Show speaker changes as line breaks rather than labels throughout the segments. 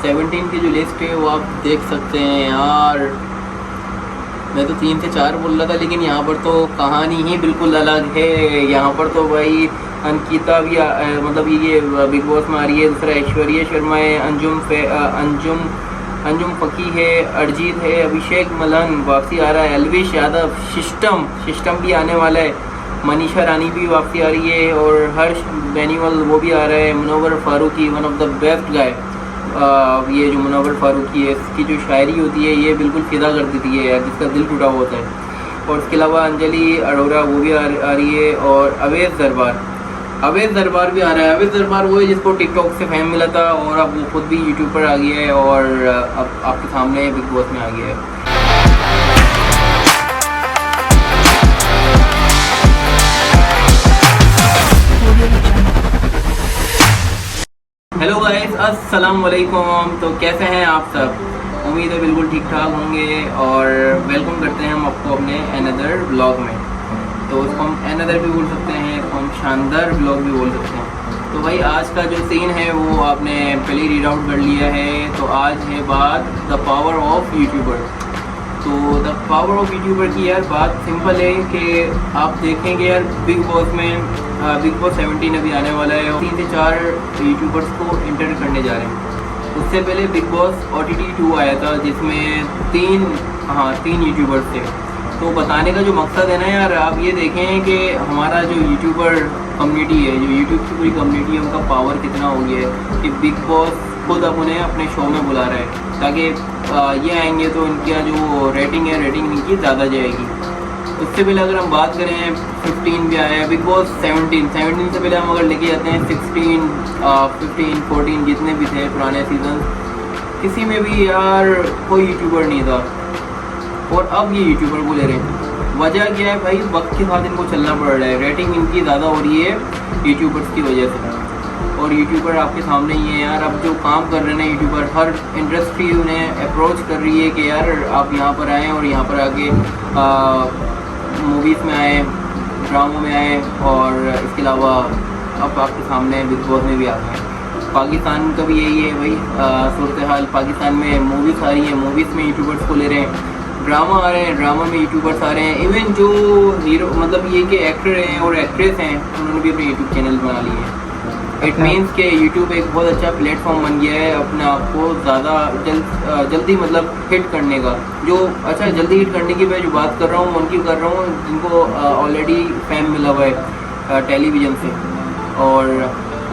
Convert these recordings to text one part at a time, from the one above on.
17 की जो लिस्ट है वो आप देख सकते हैं यार। मैं तो 3 से 4 बोल रहा था, लेकिन यहाँ पर तो कहानी ही बिल्कुल अलग है। यहाँ पर तो भाई अंकिता भी मतलब ये बिग बॉस में आ रही है। दूसरा ऐश्वर्या शर्मा है, अंजुम फकी है, अरिजीत है, अभिषेक मलन वापसी आ रहा है, अलविश यादव, सिस्टम भी आने वाला है, मनीषा रानी भी वापसी आ रही है, और हर्ष बेनीवाल वो भी आ रहा है, Munawar Faruqui one of the best guy. ये जो मुनव्वर फारूकी है, इसकी जो शायरी होती है ये बिल्कुल फिदा कर देती है यार, जिसका दिल टूटा होता है। और इसके अलावा अंजलि अरोड़ा वो भी आ रही है, और अवैध दरबार भी आ रहा है। अवैध दरबार वो है जिसको टिकटॉक से फेम मिला था, और अब वो खुद भी यूट्यूब पर आ गया है, और अब आपके सामने बिग बॉस में आ गया है। हेलो गाइस, अस्सलाम वालेकुम। तो कैसे हैं आप सब? उम्मीद है बिल्कुल ठीक ठाक होंगे, और वेलकम करते हैं हम आपको अपने अनदर ब्लॉग में। तो उसको हम अनदर भी बोल सकते हैं, इसको हम शानदार ब्लॉग भी बोल सकते हैं। तो भाई आज का जो सीन है वो आपने पहले रीड आउट कर लिया है। तो आज है बात द पावर ऑफ यूट्यूबर। तो द पावर ऑफ यूट्यूबर की यार बात सिंपल है कि आप देखेंगे यार बिग बॉस में बिग बॉस 17 अभी आने वाला है, और 3 से 4 यूट्यूबर्स को इंटर करने जा रहे हैं। उससे पहले बिग बॉस OTT 2 आया था, जिसमें तीन यूट्यूबर्स थे। तो बताने का जो मकसद है ना यार, आप ये देखें कि हमारा जो यूट्यूबर कम्युनिटी है, जो यूट्यूब की पूरी कम्युनिटी है, उनका पावर कितना हो गया है कि बिग बॉस खुद अब उन्हें अपने शो में बुला रहा है, ताकि ये आएंगे तो इनका जो रेटिंग है, रेटिंग इनकी ज़्यादा जाएगी। उससे पहले अगर हम बात करें 15 भी आया है, बिग बॉस 17 से पहले हम अगर लेके जाते हैं 16, 15, 14 जितने भी थे पुराने सीजन, किसी में भी यार कोई यूट्यूबर नहीं था, और अब ये यूट्यूबर को ले रहे हैं। वजह क्या है भाई? वक्त के साथ इनको चलना पड़ रहा है, रेटिंग इनकी ज़्यादा हो रही है यूट्यूबर्स की वजह से। और यूट्यूबर आपके सामने ही है यार, अब जो काम कर रहे हैं यूट्यूबर, हर इंडस्ट्री उन्हें अप्रोच कर रही है कि यार आप यहाँ पर आएँ, और यहाँ पर आके मूवीज़ में आए, ड्रामों में आए, और इसके अलावा अब आपके सामने बिग बॉस में भी आ गए। पाकिस्तान का भी यही है भाई सूरत हाल। पाकिस्तान में मूवीज़ आ रही है, मूवीज़ में यूट्यूबर्स को ले रहे हैं, ड्रामा आ रहे हैं, ड्रामा में यूट्यूबर्स आ रहे हैं। इवन जो हीरो मतलब ये कि एक्टर हैं और एक्ट्रेस हैं, उन्होंने भी अपने यूट्यूब चैनल बना लिए हैं। इट मीन्स कि यूट्यूब एक बहुत अच्छा प्लेटफॉर्म बन गया है अपने आप को ज़्यादा जल्दी मतलब हिट करने का। जो अच्छा जल्दी हिट करने की मैं जो बात कर रहा हूँ उनकी कर रहा हूँ जिनको ऑलरेडी फेम मिला हुआ है टेलीविज़न से, और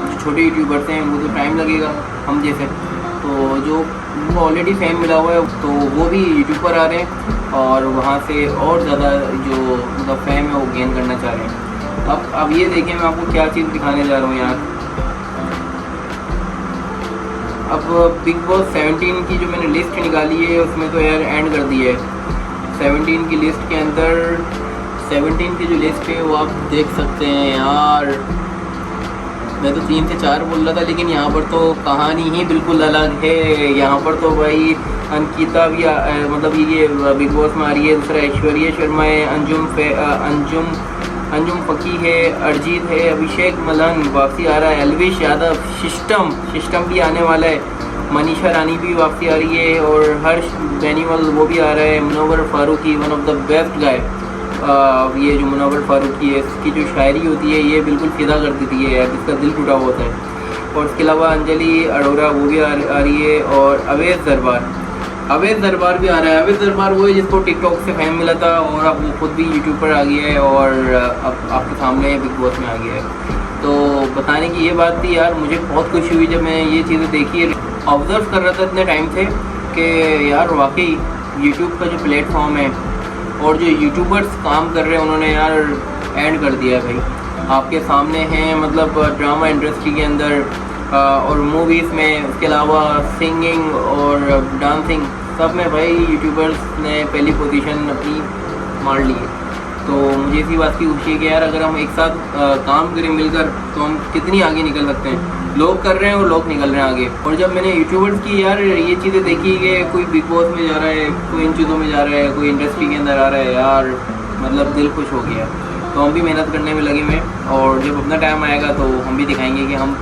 जो छोटे यूट्यूबर्स हैं उनको तो टाइम लगेगा हम जैसे। तो जो उनको ऑलरेडी फेम मिला हुआ है तो वो भी यूट्यूब पर आ रहे हैं, और वहाँ से और ज़्यादा जो मतलब फेम है वो गेन करना चाह रहे हैं। अब ये देखें, मैं आपको क्या चीज़ दिखाने जा रहा हूँ यार। अब बिग बॉस 17 की जो मैंने लिस्ट निकाली है उसमें तो यार एंड कर दी है। 17 की लिस्ट के अंदर 17 की जो लिस्ट है वो आप देख सकते हैं यार। मैं तो 3 से 4 बोल रहा था, लेकिन यहाँ पर तो कहानी ही बिल्कुल अलग है। यहाँ पर तो भाई अंकिता भी मतलब ये बिग बॉस में आ रही है। दूसरा ऐश्वर्या शर्मा है, अंजुम फकी है, अरिजीत है, अभिषेक मलन वापसी आ रहा है, अलविश यादव, सिस्टम भी आने वाला है, मनीषा रानी भी वापसी आ रही है, और हर्ष बेनीवाल वो भी आ रहा है, Munawar Faruqui one of the best guy. ये जो मुनव्वर फारूकी है, इसकी जो शायरी होती है ये बिल्कुल फिदा कर देती है यार, जिसका दिल टूटा होता है। और इसके अलावा अंजलि अरोड़ा वो भी आ रही है, और अवैध दरबार भी आ रहा है। अवैध दरबार वो है जिसको टिकटॉक से फेम मिला था, और अब वो खुद भी यूट्यूब पर आ गया है, और अब आपके सामने बिग बॉस में आ गया है। तो बताने की ये बात थी यार, मुझे बहुत खुशी हुई जब मैं ये चीज़ें देखी, ऑब्ज़र्व कर रहा था इतने टाइम से कि यार वाकई यूट्यूब का जो प्लेटफॉर्म है और जो यूट्यूबर्स काम कर रहे हैं उन्होंने यार एंड कर दिया है भाई। आपके सामने हैं मतलब ड्रामा इंडस्ट्री के अंदर और मूवीज़ में, उसके अलावा सिंगिंग और डांसिंग सब में भाई यूट्यूबर्स ने पहली पोजीशन अपनी मार ली है। तो मुझे इसी बात की खुशी है कि यार अगर हम एक साथ काम करें मिलकर तो हम कितनी आगे निकल सकते हैं। लोग कर रहे हैं और लोग निकल रहे हैं आगे। और जब मैंने यूट्यूबर्स की यार ये चीज़ें देखी कि कोई बिग बॉस में जा रहा है, कोई इन चीज़ों में जा रहा है, कोई इंडस्ट्री के अंदर आ रहा है, यार मतलब दिल खुश हो गया। तो हम भी मेहनत करने में लगे हुए हैं और जब अपना टाइम आएगा तो हम भी दिखाएंगे कि हम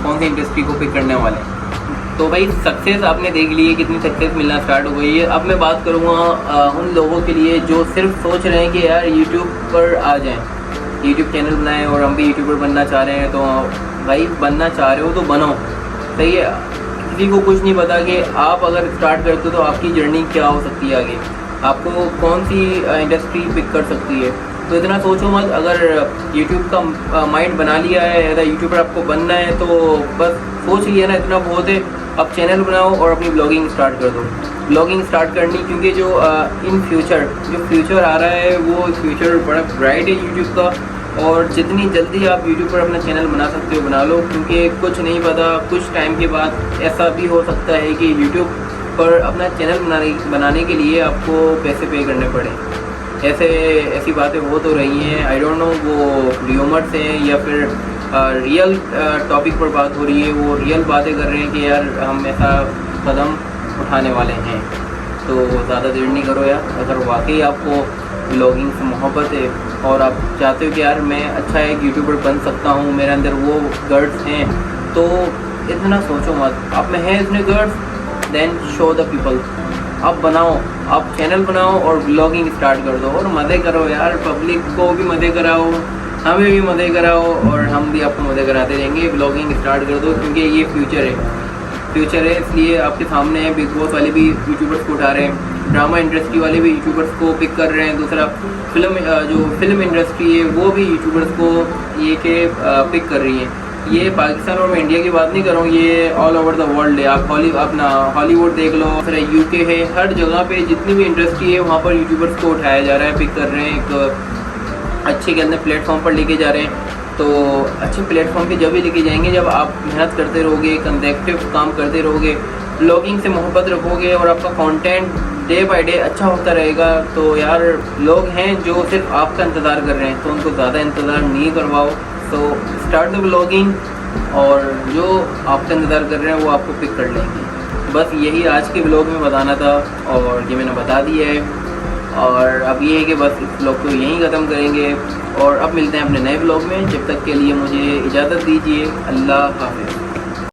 कौन सी इंडस्ट्री को पिक करने वाले हैं। तो भाई सक्सेस आपने देख ली है, कितनी सक्सेस मिलना स्टार्ट हो गई है। अब मैं बात करूँगा उन लोगों के लिए जो सिर्फ सोच रहे हैं कि यार यूट्यूब पर आ जाएं, यूट्यूब चैनल बनाएं और हम भी यूट्यूबर बनना चाह रहे हैं। तो भाई बनना चाह रहे हो तो बनो, सही है। किसी को कुछ नहीं पता कि आप अगर स्टार्ट करते हो तो आपकी जर्नी क्या हो सकती है, आगे आपको कौन सी इंडस्ट्री पिक कर सकती है। तो इतना सोचो मत, अगर यूट्यूब का माइंड बना लिया है या यूट्यूबर आपको बनना है तो बस सोच लिया ना, इतना बहुत है। अब चैनल बनाओ और अपनी ब्लॉगिंग स्टार्ट कर दो। ब्लॉगिंग स्टार्ट करनी, क्योंकि जो इन फ्यूचर जो फ्यूचर आ रहा है वो फ्यूचर बड़ा ब्राइट है यूट्यूब का। और जितनी जल्दी आप यूट्यूब पर अपना चैनल बना सकते हो बना लो, क्योंकि कुछ नहीं पता, कुछ टाइम के बाद ऐसा भी हो सकता है कि यूट्यूब पर अपना चैनल बनाने के लिए आपको पैसे पे करने पड़े। ऐसी बातें हो तो रही हैं, आई डोंट नो वो र्यूमर्स हैं या फिर रियल टॉपिक पर बात हो रही है, वो रियल बातें कर रहे हैं कि यार हम ऐसा कदम उठाने वाले हैं। तो ज़्यादा देर नहीं करो यार, अगर वाकई आपको ब्लॉगिंग से मोहब्बत है और आप चाहते हो कि यार मैं अच्छा एक यूट्यूबर बन सकता हूँ, मेरे अंदर वो गट्स हैं, तो इतना सोचो मत। आप में है इतने guts, then show the people. आप बनाओ, आप चैनल बनाओ और ब्लॉगिंग स्टार्ट कर दो और मज़े करो यार, पब्लिक को भी मज़े कराओ, हमें भी मज़े कराओ और हम भी आपको मज़े कराते रहेंगे। ब्लॉगिंग स्टार्ट कर दो, क्योंकि ये फ्यूचर है, इसलिए आपके सामने है। बिग बॉस वाले भी यूट्यूबर्स को उठा रहे हैं, ड्रामा इंडस्ट्री वाले भी यूट्यूबर्स को पिक कर रहे हैं। दूसरा फिल्म इंडस्ट्री है वो भी यूट्यूबर्स को ये के पिक कर रही है। ये पाकिस्तान और मैं इंडिया की बात नहीं कर रहा हूँ, ये ऑल ओवर द वर्ल्ड है। आप अपना हॉलीवुड देख लो, फिर यूके है, हर जगह पे जितनी भी इंडस्ट्री है वहाँ पर यूट्यूबर्स को उठाया जा रहा है, पिक कर रहे हैं, एक अच्छे के अंदर प्लेटफॉर्म पर लेके जा रहे हैं। तो अच्छे प्लेटफॉर्म पे जब भी लेके जाएंगे जब आप मेहनत करते रहोगे, कंसेक्टिव काम करते रहोगे, ब्लॉगिंग से मोहब्बत रखोगे और आपका कंटेंट डे बाय डे अच्छा होता रहेगा। तो यार लोग हैं जो सिर्फ आपका इंतज़ार कर रहे हैं, तो उनको ज़्यादा इंतज़ार नहीं करवाओ। तो स्टार्ट द ब्लॉगिंग और जो आपका इंतज़ार कर रहे हैं वो आपको पिक कर लेंगे। बस यही आज के ब्लॉग में बताना था और ये मैंने बता दिया है। और अब ये है कि बस इस ब्लॉग को यहीं ख़त्म करेंगे और अब मिलते हैं अपने नए ब्लॉग में। जब तक के लिए मुझे इजाज़त दीजिए, अल्लाह हाफ़िज़।